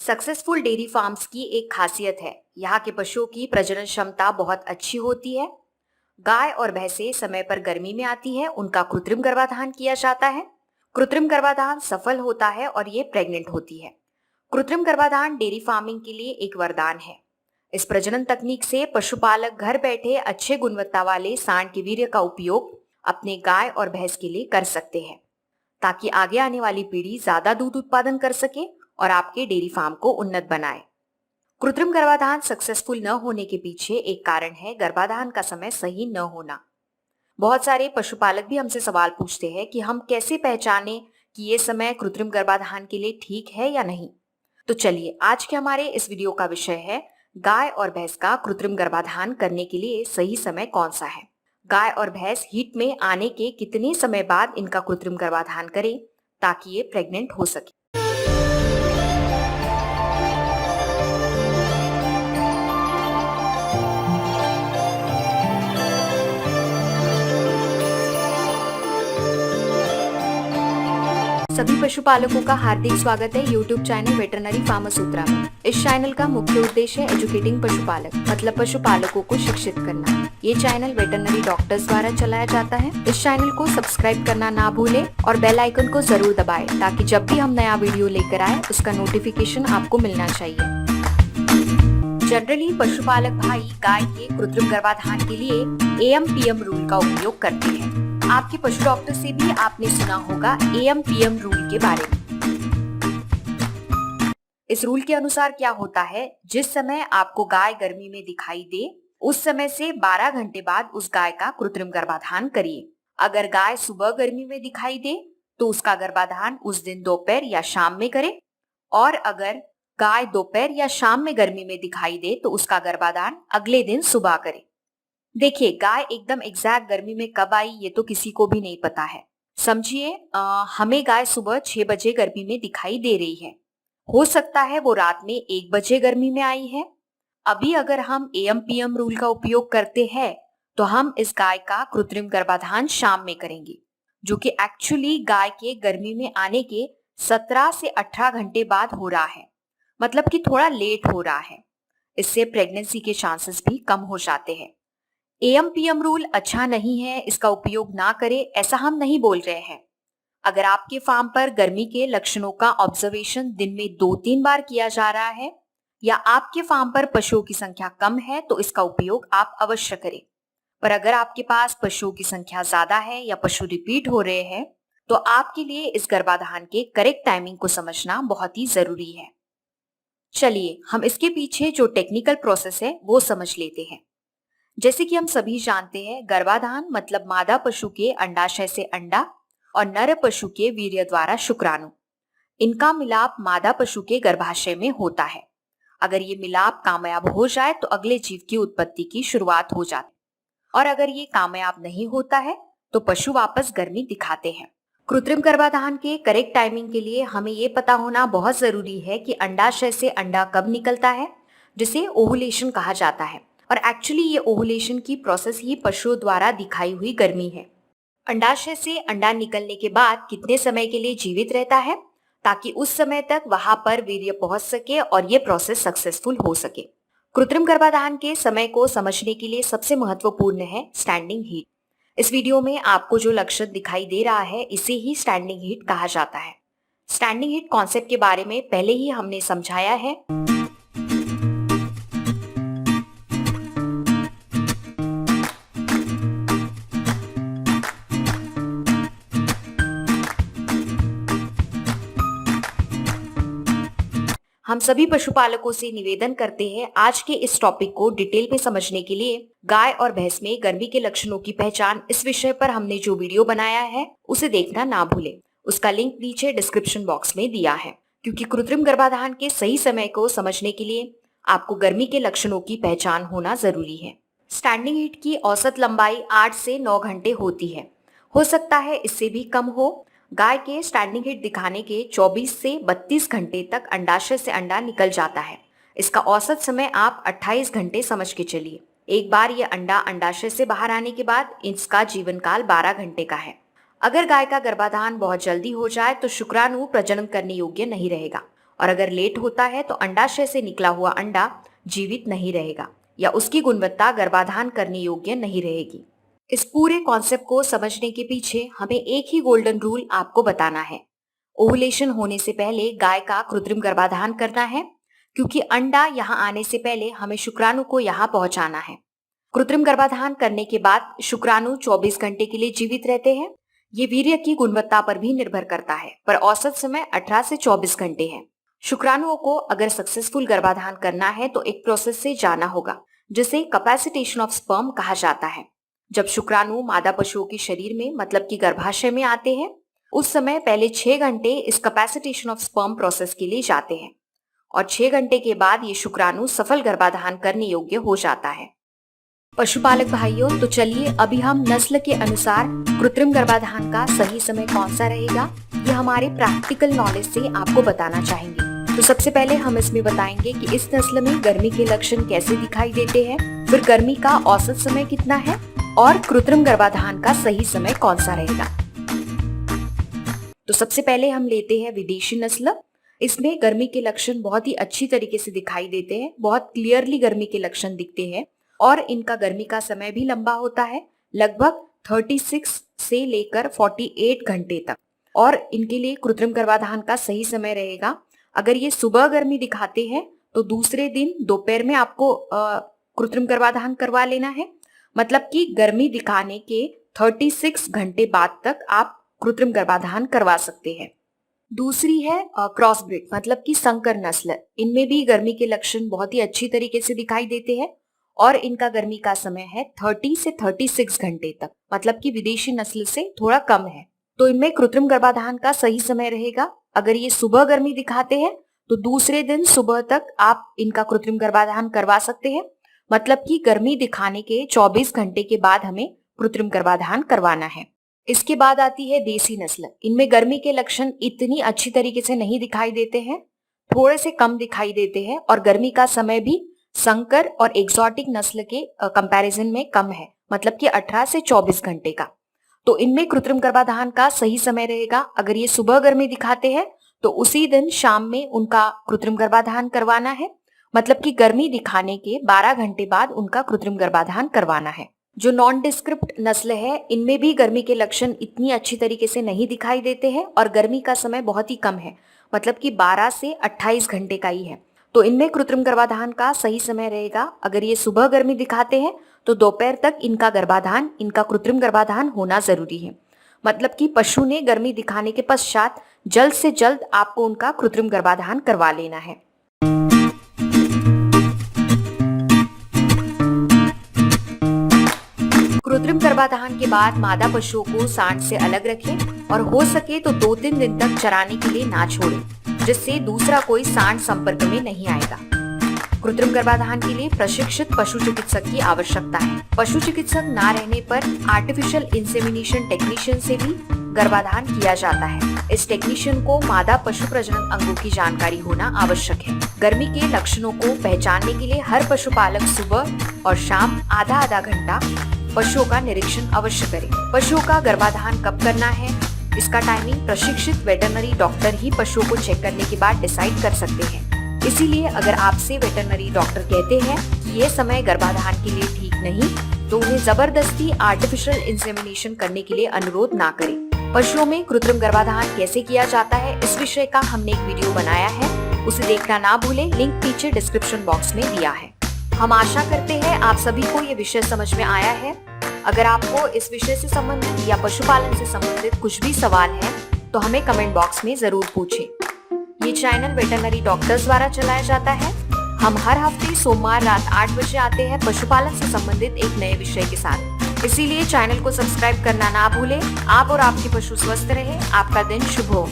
Successful dairy farms की एक खासियत है, यहाँ के पशुओं की प्रजनन क्षमता बहुत अच्छी होती है। गाय और भैंसें समय पर गर्मी में आती है, उनका कृत्रिम गर्भाधान किया जाता है। कृत्रिम गर्भाधान सफल होता है और ये प्रेग्नेंट होती है। कृत्रिम गर्भाधान डेयरी फार्मिंग के लिए एक वरदान है। इस प्रजनन तकनीक से पशुपालक घर बैठे अच्छे गुणवत्ता वाले सांड के वीर्य का उपयोग अपने गाय और भैंस के लिए कर सकते हैं, ताकि आगे आने वाली पीढ़ी ज्यादा दूध उत्पादन कर सके और आपके डेयरी फार्म को उन्नत बनाए। कृत्रिम गर्भाधान सक्सेसफुल न होने के पीछे एक कारण है गर्भाधान का समय सही न होना। बहुत सारे पशुपालक भी हमसे सवाल पूछते हैं कि हम कैसे पहचाने कि ये समय कृत्रिम गर्भाधान के लिए ठीक है या नहीं। तो चलिए, आज के हमारे इस वीडियो का विषय है गाय और भैंस का कृत्रिम गर्भाधान करने के लिए सही समय कौन सा है। गाय और भैंस हीट में आने के कितने समय बाद इनका कृत्रिम गर्भाधान करें ताकि ये प्रेग्नेंट हो सके। सभी पशुपालकों का हार्दिक स्वागत है YouTube चैनल वेटरनरी फार्मा सूत्रा में। इस चैनल का मुख्य उद्देश्य है एजुकेटिंग पशुपालक मतलब पशुपालकों को शिक्षित करना। ये चैनल वेटरनरी डॉक्टर्स द्वारा चलाया जाता है। इस चैनल को सब्सक्राइब करना ना भूलें और बेल आइकन को जरूर दबाएं, ताकि जब भी हम नया वीडियो लेकर आए उसका नोटिफिकेशन आपको मिलना चाहिए। जनरली पशुपालक भाई गाय के कृत्रिम गर्भाधान के लिए AM/PM रूल का उपयोग करते हैं। आपके पशु डॉक्टर से भी आपने सुना होगा AM/PM रूल के बारे में। इस रूल के अनुसार क्या होता है, जिस समय आपको गाय गर्मी में दिखाई दे उस समय से 12 घंटे बाद उस गाय का कृत्रिम गर्भाधान करिए। अगर गाय सुबह गर्मी में दिखाई दे तो उसका गर्भाधान उस दिन दोपहर या शाम में करें, और अगर गाय दोपहर या शाम में गर्मी में दिखाई दे तो उसका गर्भाधान अगले दिन सुबह करें। देखिए, गाय एकदम एग्जैक्ट गर्मी में कब आई ये तो किसी को भी नहीं पता है। समझिए, हमें गाय सुबह 6 बजे गर्मी में दिखाई दे रही है। हो सकता है वो रात में 1 बजे गर्मी में आई है। अभी अगर हम AM/PM रूल का उपयोग करते हैं तो हम इस गाय का कृत्रिम गर्भाधान शाम में करेंगे, जो कि एक्चुअली गाय के गर्मी में आने के 17 से 18 घंटे बाद हो रहा है, मतलब कि थोड़ा लेट हो रहा है। इससे प्रेगनेंसी के चांसेस भी कम हो जाते हैं। AM/PM रूल अच्छा नहीं है, इसका उपयोग ना करें ऐसा हम नहीं बोल रहे हैं। अगर आपके फार्म पर गर्मी के लक्षणों का ऑब्जर्वेशन दिन में 2-3 बार किया जा रहा है या आपके फार्म पर पशुओं की संख्या कम है तो इसका उपयोग आप अवश्य करें। पर अगर आपके पास पशुओं की संख्या ज्यादा है या पशु रिपीट हो रहे हैं तो आपके लिए इस गर्भाधान के करेक्ट टाइमिंग को समझना बहुत ही जरूरी है। चलिए, हम इसके पीछे जो टेक्निकल प्रोसेस है वो समझ लेते हैं। जैसे कि हम सभी जानते हैं, गर्भाधान मतलब मादा पशु के अंडाशय से अंडा और नर पशु के वीर्य द्वारा शुक्राणु, इनका मिलाप मादा पशु के गर्भाशय में होता है। अगर ये मिलाप कामयाब हो जाए तो अगले जीव की उत्पत्ति की शुरुआत हो जाती है, और अगर ये कामयाब नहीं होता है तो पशु वापस गर्मी दिखाते हैं। कृत्रिम गर्भाधान के करेक्ट टाइमिंग के लिए हमें ये पता होना बहुत जरूरी है कि अंडाशय से अंडा कब निकलता है, जिसे ओवुलेशन कहा जाता है। और एक्चुअली ये ओवुलेशन की प्रोसेस ही पशुओं द्वारा दिखाई हुई गर्मी है। अंडाशय से अंडा निकलने के बाद कितने समय के लिए जीवित रहता है, ताकि उस समय तक वहां पर वीर्य पहुंच सके और ये प्रोसेस सक्सेसफुल हो सके। कृत्रिम गर्भाधान के समय को समझने के लिए सबसे महत्वपूर्ण है स्टैंडिंग हीट। इस वीडियो में आपको जो लक्षण दिखाई दे रहा है इसे ही स्टैंडिंग हीट कहा जाता है। स्टैंडिंग हीट कॉन्सेप्ट के बारे में पहले ही हमने समझाया है। हम सभी पशुपालकों से निवेदन करते हैं, आज के इस टॉपिक को डिटेल में समझने के लिए गाय और भैंस में गर्मी के लक्षणों की पहचान इस विषय पर हमने जो वीडियो बनाया है उसे देखना ना भूलें। उसका लिंक नीचे डिस्क्रिप्शन बॉक्स में दिया है, क्योंकि कृत्रिम गर्भाधान के सही समय को समझने के लिए आपको गर्मी के लक्षणों की पहचान होना जरूरी है। स्टैंडिंग हीट की औसत लंबाई 8 से 9 घंटे होती है, हो सकता है इससे भी कम हो। गाय के स्टैंडिंग हीट दिखाने के 24 से 32 घंटे तक अंडाशय से अंडा निकल जाता है। इसका औसत समय आप 28 घंटे समझ के चलिए। एक बार ये अंडा अंडाशय से बाहर आने के बाद इसका जीवन काल 12 घंटे का है। अगर गाय का गर्भाधान बहुत जल्दी हो जाए तो शुक्राणु प्रजनन करने योग्य नहीं रहेगा और अगर लेट होता है तो अंडाशय से निकला हुआ अंडा जीवित नहीं रहेगा या उसकी गुणवत्ता गर्भाधान करने योग्य नहीं रहेगी। इस पूरे कॉन्सेप्ट को समझने के पीछे हमें एक ही गोल्डन रूल आपको बताना है। ओवुलेशन होने से पहले गाय का कृत्रिम गर्भाधान करना है, क्योंकि अंडा यहाँ आने से पहले हमें शुक्राणु को यहाँ पहुंचाना है। कृत्रिम गर्भाधान करने के बाद शुक्राणु 24 घंटे के लिए जीवित रहते हैं। ये वीर्य की गुणवत्ता पर भी निर्भर करता है, पर औसत समय 18 से 24 घंटे है। शुक्राणुओं को अगर सक्सेसफुल गर्भाधान करना है तो एक प्रोसेस से जाना होगा, जिसे कैपेसिटेशन ऑफ स्पर्म कहा जाता है। जब शुक्राणु मादा पशुओं के शरीर में मतलब कि गर्भाशय में आते हैं, उस समय पहले 6 घंटे इस कैपेसिटेशन ऑफ स्पर्म प्रोसेस के लिए जाते हैं और 6 घंटे के बाद ये शुक्राणु सफल गर्भाधान करने योग्य हो जाता है। पशुपालक भाइयों, तो चलिए अभी हम नस्ल के अनुसार कृत्रिम गर्भाधान का सही समय कौन सा रहेगा, ये हमारे प्रैक्टिकल नॉलेज से आपको बताना चाहेंगे। तो सबसे पहले हम इसमें बताएंगे कि इस नस्ल में गर्मी के लक्षण कैसे दिखाई देते हैं, फिर गर्मी का औसत समय कितना है और कृत्रिम गर्भाधान का सही समय कौन सा रहेगा। तो सबसे पहले हम लेते हैं विदेशी नस्ल। इसमें गर्मी के लक्षण बहुत ही अच्छी तरीके से दिखाई देते हैं, बहुत क्लियरली गर्मी के लक्षण दिखते हैं और इनका गर्मी का समय भी लंबा होता है, लगभग 36 से लेकर 48 घंटे तक। और इनके लिए कृत्रिम गर्भाधान का सही समय रहेगा, अगर ये सुबह गर्मी दिखाते हैं तो दूसरे दिन दोपहर में आपको कृत्रिम गर्भाधान करवा लेना है। मतलब कि गर्मी दिखाने के 36 घंटे बाद तक आप कृत्रिम गर्भाधान करवा सकते हैं। दूसरी है क्रॉस ब्रीड मतलब कि संकर नस्ल। इनमें भी गर्मी के लक्षण बहुत ही अच्छी तरीके से दिखाई देते हैं और इनका गर्मी का समय है 30 से 36 घंटे तक, मतलब कि विदेशी नस्ल से थोड़ा कम है। तो इनमें कृत्रिम गर्भाधान का सही समय रहेगा, अगर ये सुबह गर्मी दिखाते हैं तो दूसरे दिन सुबह तक आप इनका कृत्रिम गर्भाधान करवा सकते हैं। मतलब कि गर्मी दिखाने के 24 घंटे के बाद हमें कृत्रिम गर्भाधान करवाना है। इसके बाद आती है देसी नस्ल। इनमें गर्मी के लक्षण इतनी अच्छी तरीके से नहीं दिखाई देते हैं, थोड़े से कम दिखाई देते हैं और गर्मी का समय भी संकर और एक्सोटिक नस्ल के कंपैरिजन में कम है, मतलब कि 18 से 24 घंटे का। तो इनमें कृत्रिम गर्भाधान का सही समय रहेगा, अगर ये सुबह गर्मी दिखाते हैं तो उसी दिन शाम में उनका कृत्रिम गर्भाधान करवाना है। मतलब कि गर्मी दिखाने के 12 घंटे बाद उनका कृत्रिम गर्भाधान करवाना है। जो नॉन डिस्क्रिप्ट नस्ल है, इनमें भी गर्मी के लक्षण इतनी अच्छी तरीके से नहीं दिखाई देते हैं और गर्मी का समय बहुत ही कम है, मतलब कि 12 से 28 घंटे का ही है। तो इनमें कृत्रिम गर्भाधान का सही समय रहेगा, अगर ये सुबह गर्मी दिखाते हैं तो दोपहर तक इनका कृत्रिम गर्भाधान होना जरूरी है। मतलब कि पशु ने गर्मी दिखाने के पश्चात जल्द से जल्द आपको उनका कृत्रिम गर्भाधान करवा लेना है। कृत्रिम गर्भाधान के बाद मादा पशुओं को सांड से अलग रखें और हो सके तो 2-3 दिन तक चराने के लिए ना छोड़ें, जिससे दूसरा कोई सांड संपर्क में नहीं आएगा। कृत्रिम गर्भाधान के लिए प्रशिक्षित पशु चिकित्सक की आवश्यकता है। पशु चिकित्सक ना रहने पर आर्टिफिशियल इंसेमिनेशन टेक्नीशियन से भी गर्भाधान किया जाता है। इस टेक्नीशियन को मादा पशु प्रजनन अंगों की जानकारी होना आवश्यक है। गर्मी के लक्षणों को पहचानने के लिए हर पशुपालक सुबह और शाम आधा घंटा पशुओं का निरीक्षण अवश्य करें। पशुओं का गर्भाधान कब करना है, इसका टाइमिंग प्रशिक्षित वेटरनरी डॉक्टर ही पशुओं को चेक करने के बाद डिसाइड कर सकते हैं। इसीलिए अगर आपसे वेटरनरी डॉक्टर कहते हैं कि ये समय गर्भाधान के लिए ठीक नहीं, तो उन्हें जबरदस्ती आर्टिफिशियल इंसेमिनेशन करने के लिए अनुरोध ना करें। पशुओं में कृत्रिम गर्भाधान कैसे किया जाता है, इस विषय का हमने एक वीडियो बनाया है, उसे देखना ना भूलें, लिंक नीचे डिस्क्रिप्शन बॉक्स में दिया है। हम आशा करते हैं आप सभी को ये विषय समझ में आया है। अगर आपको इस विषय से संबंधित या पशुपालन से संबंधित कुछ भी सवाल है तो हमें कमेंट बॉक्स में जरूर पूछें। ये चैनल वेटरनरी डॉक्टर्स द्वारा चलाया जाता है। हम हर हफ्ते सोमवार रात 8 बजे आते हैं पशुपालन से संबंधित एक नए विषय के साथ। इसीलिए चैनल को सब्सक्राइब करना ना भूलें। आप और आपके पशु स्वस्थ रहे। आपका दिन शुभ हो।